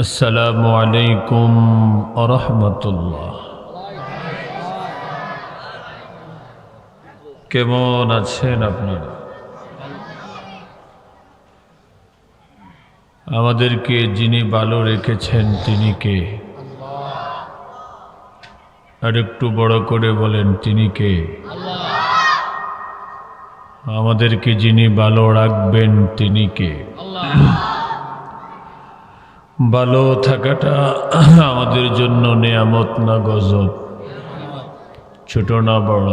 আসসালামু আলাইকুম ওয়া রাহমাতুল্লাহ। কেমন আছেন আপনারা? আমাদেরকে যিনি ভালো রেখেছেন তিনি কে? আর একটু বড় করে বলেন, তিনি কে? আমাদেরকে যিনি ভালো রাখবেন তিনি কে? ভালো থাকাটা আমাদের জন্য নেয়ামত না গজব? ছোট না বড়?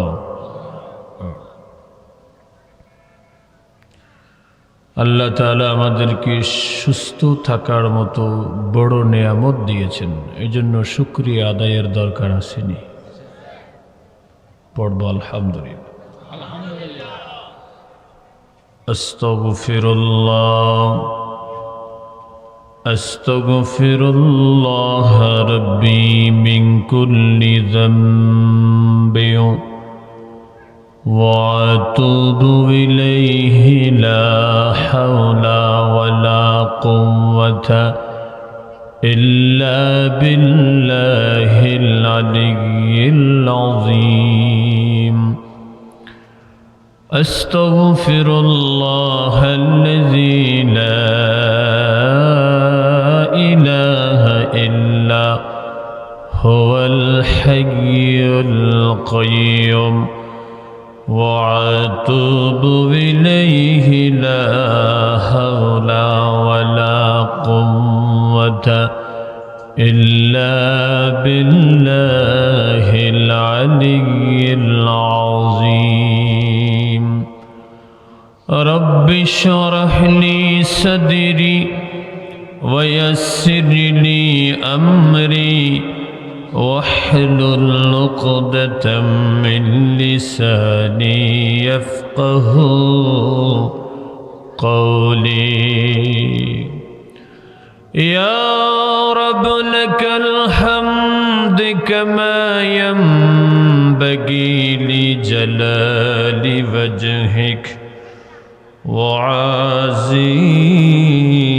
আল্লাহ তাআলা আমাদেরকে সুস্থ থাকার মতো বড় নেয়ামত দিয়েছেন, এই জন্য শুকরিয়া আদায়ের দরকার আসেনি। পড়ব আলহামদুলিল্লাহ। আস্তাগফিরুল্লাহ আস্তাগফিরুল্লাহ রাব্বি মিন কুল্লি যামবি ওয়া আতুবু ইলাইহি লা হাওলা ওয়ালা কুওয়াতা ইল্লা বিল্লাহিল আলিয়্যিল আযীম। আস্তাগফিরুল্লাহাল্লাযী লা ইলাহা ইল্লা হুয়াল হাইয়্যুল কাইয়্যুম ওয়া আতুবু ইলাইহি লা হাওলা ওয়ালা কুওয়াতা ইল্লা বিল্লাহিল আলিয়্যিল আযীম। রব্বি ইশরাহ লি সাদরি ওয়া ইয়াসসির লি আমরি واحلل عقدة من لساني يفقهوا قولي. يا رب لك الحمد كما ينبغي لجلال وجهك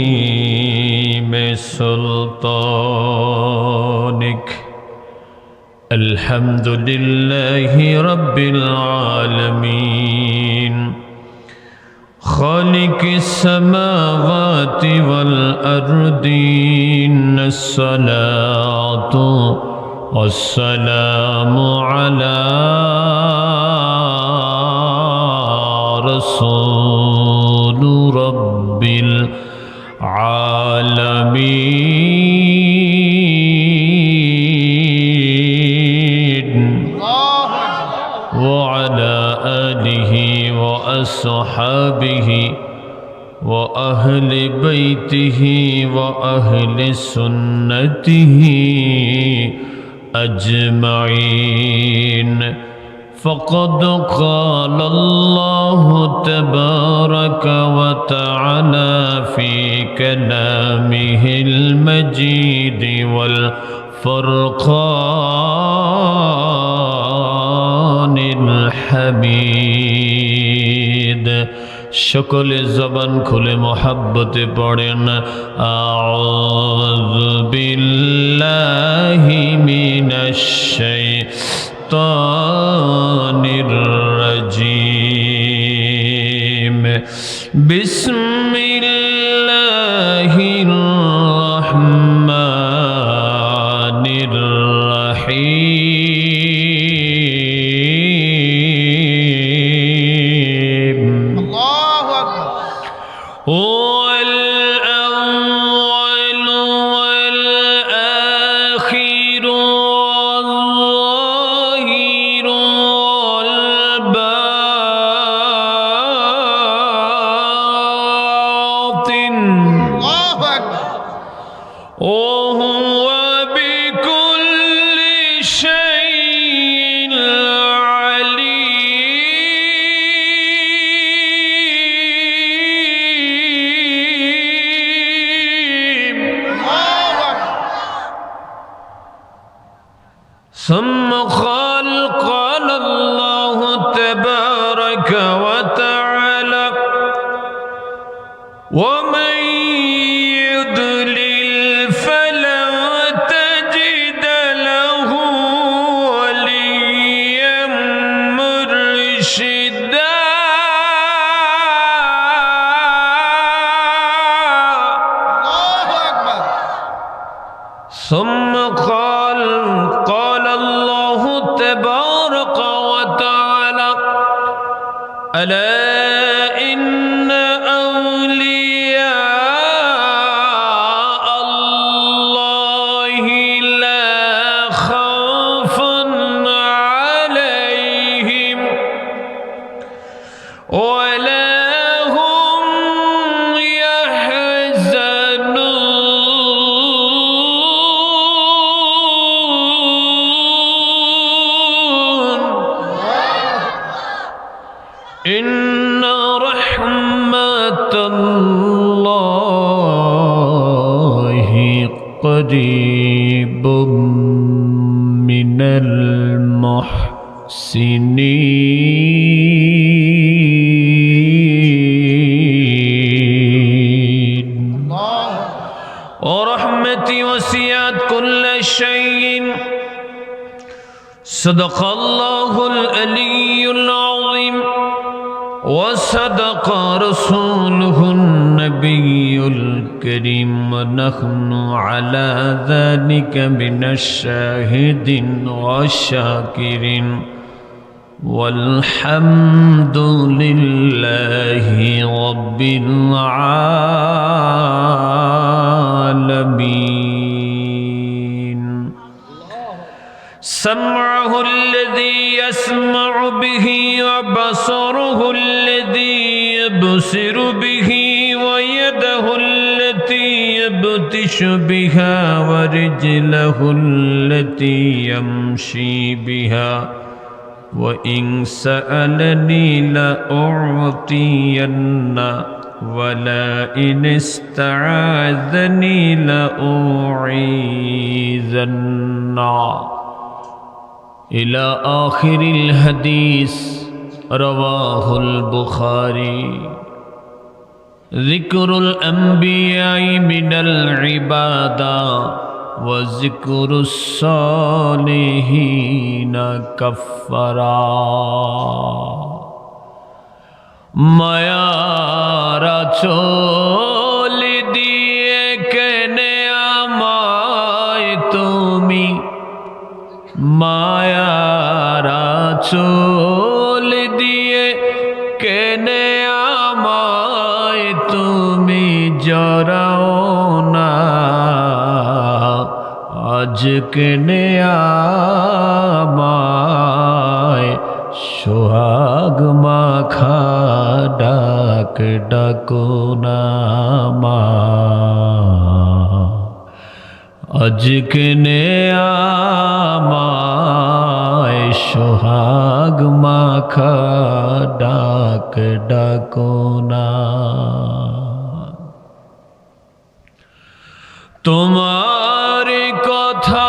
وعظيم سلطانك. الحمد لله رب العالمين خالق السماوات والأرضين. الصلاة والسلام على رسول رب العالمين وعلى آله وأصحابه وأهل بيته وأهل سنته أجمعين. فقد قال الله تبارك وتعالى في كلامه المجيد والفرقان الحميد. شكل زبان كل محبت پڑھن أعوذ بالله من الشيطان الرجيم. بسم الله الرحمن الرحيم. الله أكبر. هو الأول والآخر والظاهر والباطن. الله أكبر. وهو بكل شيء عليم. ثم قال الله تبارك وتعالى ومن يضلل ثم قال الله تبارك وتعالى ألا إن أولياء الله لا خوف عليهم ولا هم يحزنون إن رحمة الله قريب من المحسنين ورحمتي وسعت كل شيء صدق الله العلي العظيم وصدق رسوله النبي الكريم ونحن على ذلك من الشاهدين والشاكرين والحمد لله رب العالمين. سمعه الذي يسمع به وبصره الذي يبصر به ويده التي يبطش بها ورجله التي يمشي بها وإن سألني لأعطين ولئن استعاذني لأعيذن إلى آخر الحديث رواه البخاري. ذكر الأنبياء من العبادة وذكر الصالحين كفرا. মায়ার আঁচল দিয়ে কেনে আমায় তুমি, মায়ার আঁচল দিয়ে কেনে আমায় তুমি জড়াও না, আজ কেনে আমায় সোহাগ মাখা ডাক ডাকো না মা, আজ কেনে আমায় সোহাগ মাখা ডাক ডাকো না। তোমার কথা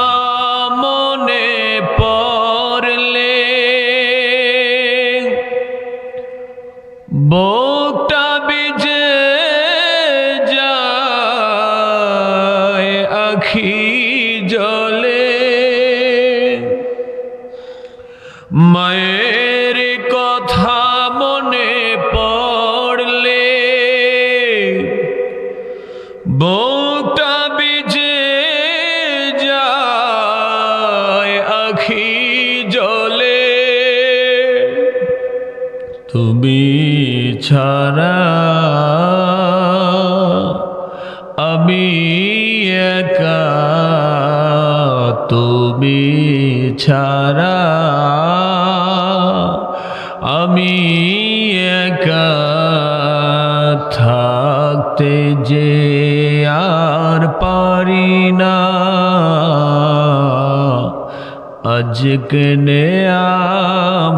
মনে পড়লে বুকটা ভিজে যায়, আখি জলে মায়ের কথা মনে পড়লে বুকটা ভিজে যায়, আখি জলে তুমি ছাড়া আমি একা, তুমি ছাড়া আমি একা, থাকতে যে আর পারি না, আজকে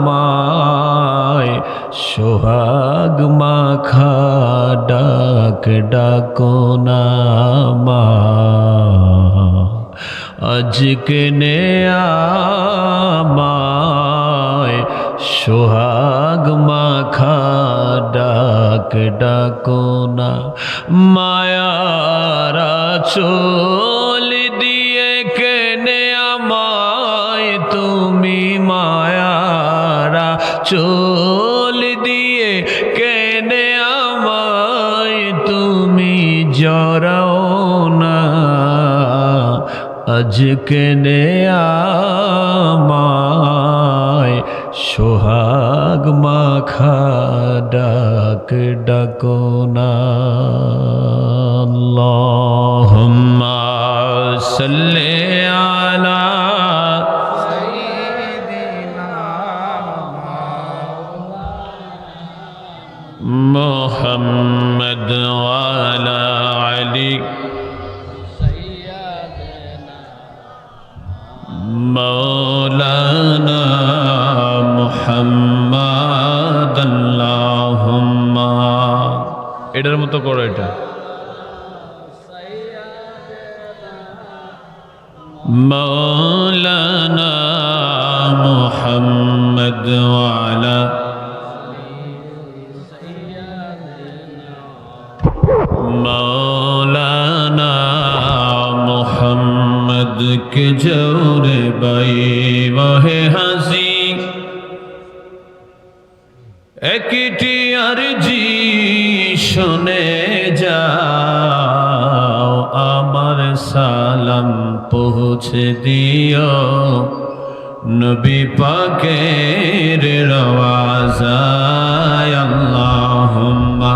আমায় সোহাগ মাখা ডাক ডাকো না মা, আজকে আমায় সোহাগ মাখা ডাক ডাকো না। মায়ার আঁচল দিয়ে কেনে আমায় তুমি, মায়ার আঁচল দিয়ে কেনে আমায় তুমি জড়াও না, আজকে আমায় সোহাগ মাখা ডাক ডাকো না। আল্লাহুম্মা সাল্লি আলা মুহাম্মদ ওয়া আলা আলি মাওলানা মুহাম্মদ। আল্লাহুম্মা এটার মতো করো, এটা মাওলানা মুহাম্মদ ওয়া আলা মৌলানা মোহাম্মদ के जोरे बाई वहे हसी একটি আরজি শুনে যাও, আমার সালাম পৌঁছে দিও নবী পাকের রওয়াজায়। আল্লাহুম্মা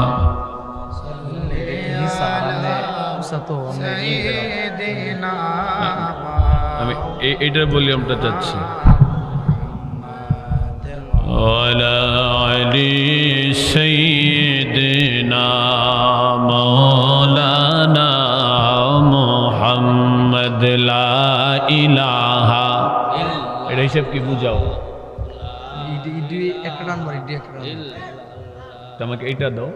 আমি এইটা ভলিউমটা চাচ্ছি। ওয়ালা আলি সাইয়্যিদিনা মাওলানা মুহাম্মদ লা ইলাহা। এটা হিসাব কি বুঝাও? তোমাকে এইটা দাও,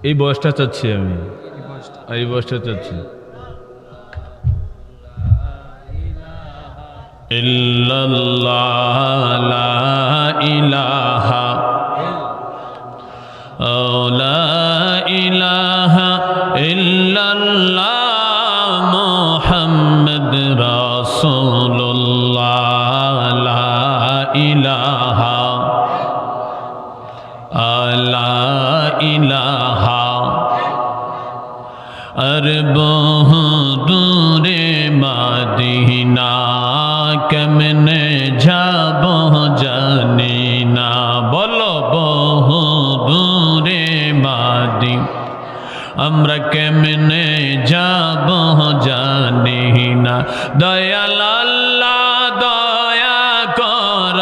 এই বয়সটা চাচ্ছি আমি, এই বয়সটা চাচ্ছি। ইল্লাল্লাহ লা ইলাহা লা ইলাহা ইল্লাল্লাহ মুহাম্মদ রাসূলুল্লাহ লা ইলাহা লা ইলাহা। আর বহু দূরে মদিনা কেমনে যাব জানি না। বলো বহু দূরে মদিনা আমরা কেমনে যাব জানি না। দয়াল আল্লাহ দয়া কর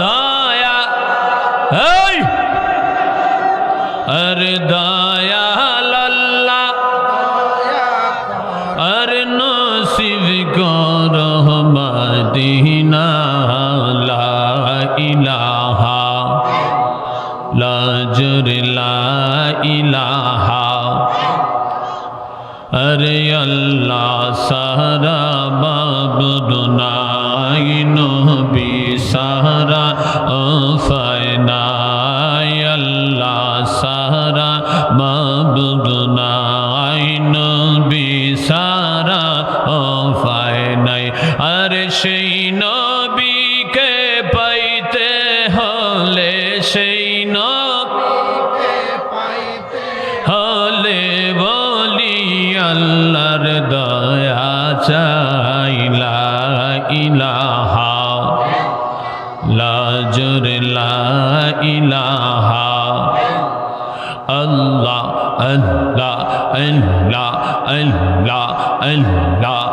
দয়া, এই আর দয়াল আল্লাহ আর নসিব কর মদিনা। লা ইলাহা লা জুর লা ইলাহা। আরে আল্লাহ সারা মাবুদ নাই, নবী সারা আফায় নাই। আল্লাহ সারা মাবুদ নাই, নবী সারা আফায় নাই। আর সেই নবীকে পাইতে হলে, সেই নবীকে পাইতে হলে বলি আল্লাহর দয়া চাই। লা ইলাহা লা জুর লা ইলাহা। আল্লাহ আল্লাহ আল্লাহ আল্লাহ আল্লাহ